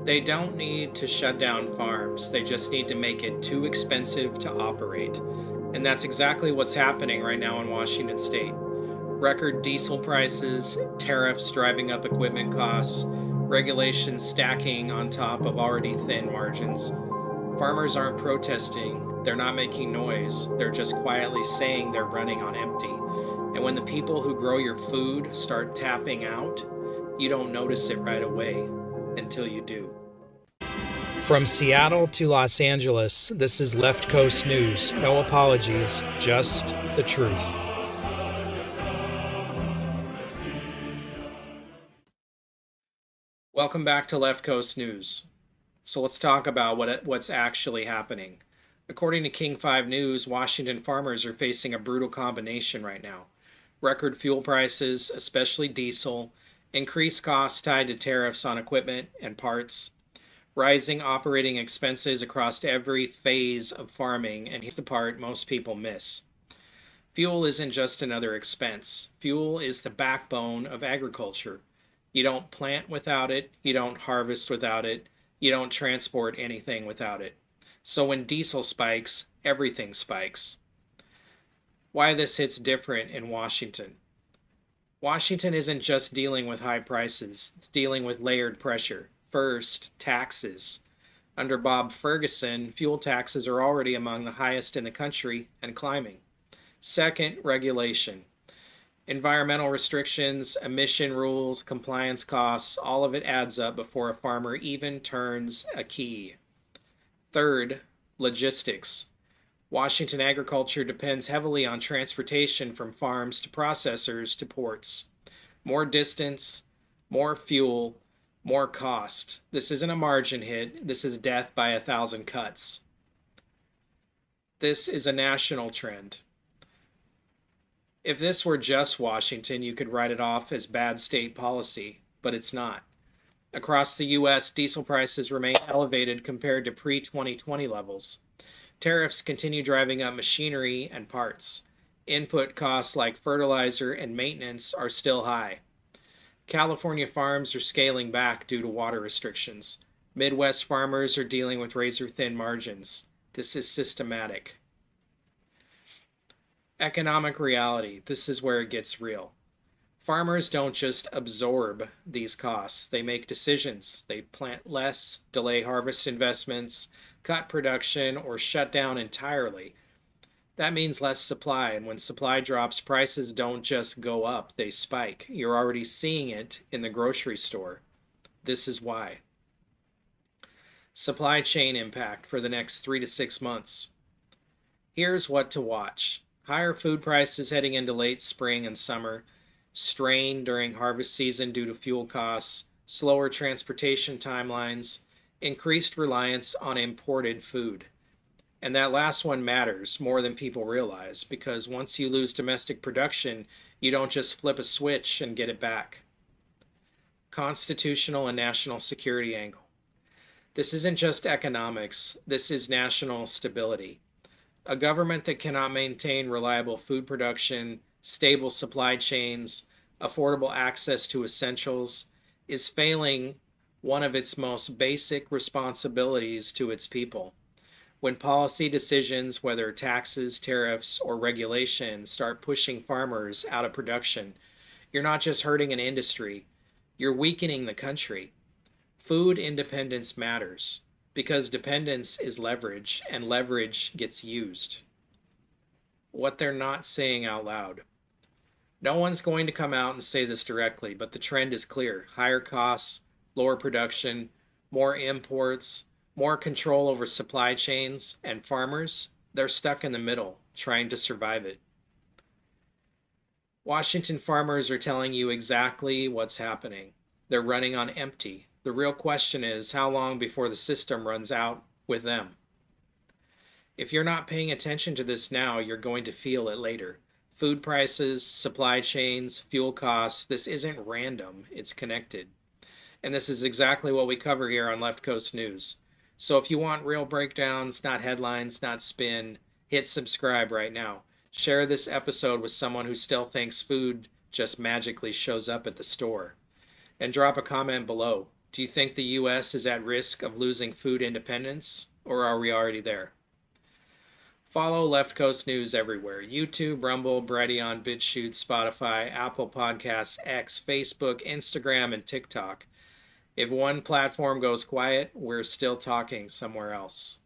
They don't need to shut down farms, they just need to make it too expensive to operate. And that's exactly what's happening right now in Washington state. Record diesel prices, tariffs driving up equipment costs, regulations stacking on top of already thin margins. Farmers aren't protesting, they're not making noise, they're just quietly saying they're running on empty. And when the people who grow your food start tapping out, you don't notice it right away until you do. From Seattle to Los Angeles, this is Left Coast News. No apologies, just the truth. Welcome back to Left Coast News. So let's talk about what's actually happening. According to King 5 News, Washington farmers are facing a brutal combination right now. Record fuel prices, especially diesel, increased costs tied to tariffs on equipment and parts, rising operating expenses across every phase of farming, and here's the part most people miss. Fuel isn't just another expense. Fuel is the backbone of agriculture. You don't plant without it, you don't harvest without it, you don't transport anything without it. So when diesel spikes, everything spikes. Why this hits different in Washington. Washington isn't just dealing with high prices, it's dealing with layered pressure. First, taxes. Under Bob Ferguson, fuel taxes are already among the highest in the country and climbing. Second, regulation. Environmental restrictions, emission rules, compliance costs, all of it adds up before a farmer even turns a key. Third, logistics. Washington agriculture depends heavily on transportation from farms to processors to ports. More distance, more fuel, more cost. This isn't a margin hit, this is death by 1,000 cuts. This is a national trend. If this were just Washington, you could write it off as bad state policy, but it's not. Across the U.S., diesel prices remain elevated compared to pre-2020 levels. Tariffs continue driving up machinery and parts. Input costs like fertilizer and maintenance are still high. California farms are scaling back due to water restrictions. Midwest farmers are dealing with razor-thin margins. This is systematic. Economic reality. This is where it gets real. Farmers don't just absorb these costs, they make decisions. They plant less, delay harvest investments, cut production, or shut down entirely. That means less supply, and when supply drops, prices don't just go up, they spike. You're already seeing it in the grocery store. This is why. Supply chain impact for the next 3 to 6 months. Here's what to watch. Higher food prices heading into late spring and summer, strain during harvest season due to fuel costs, slower transportation timelines, increased reliance on imported food. And that last one matters more than people realize, because once you lose domestic production, you don't just flip a switch and get it back. Constitutional and national security angle. This isn't just economics, this is national stability. A government that cannot maintain reliable food production, stable supply chains, affordable access to essentials is failing one of its most basic responsibilities to its people. When policy decisions, whether taxes, tariffs, or regulation, start pushing farmers out of production, you're not just hurting an industry, you're weakening the country. Food independence matters, because dependence is leverage, and leverage gets used. What they're not saying out loud. No one's going to come out and say this directly, but the trend is clear. Higher costs, lower production, more imports, more control over supply chains, and farmers, they're stuck in the middle, trying to survive it. Washington farmers are telling you exactly what's happening. They're running on empty. The real question is, how long before the system runs out with them? If you're not paying attention to this now, you're going to feel it later. Food prices, supply chains, fuel costs, this isn't random, it's connected. And this is exactly what we cover here on Left Coast News. So if you want real breakdowns, not headlines, not spin, hit subscribe right now. Share this episode with someone who still thinks food just magically shows up at the store. And drop a comment below. Do you think the U.S. is at risk of losing food independence, or are we already there? Follow Left Coast News everywhere: YouTube, Rumble, Brighteon, BitChute, Spotify, Apple Podcasts, X, Facebook, Instagram, and TikTok. If one platform goes quiet, we're still talking somewhere else.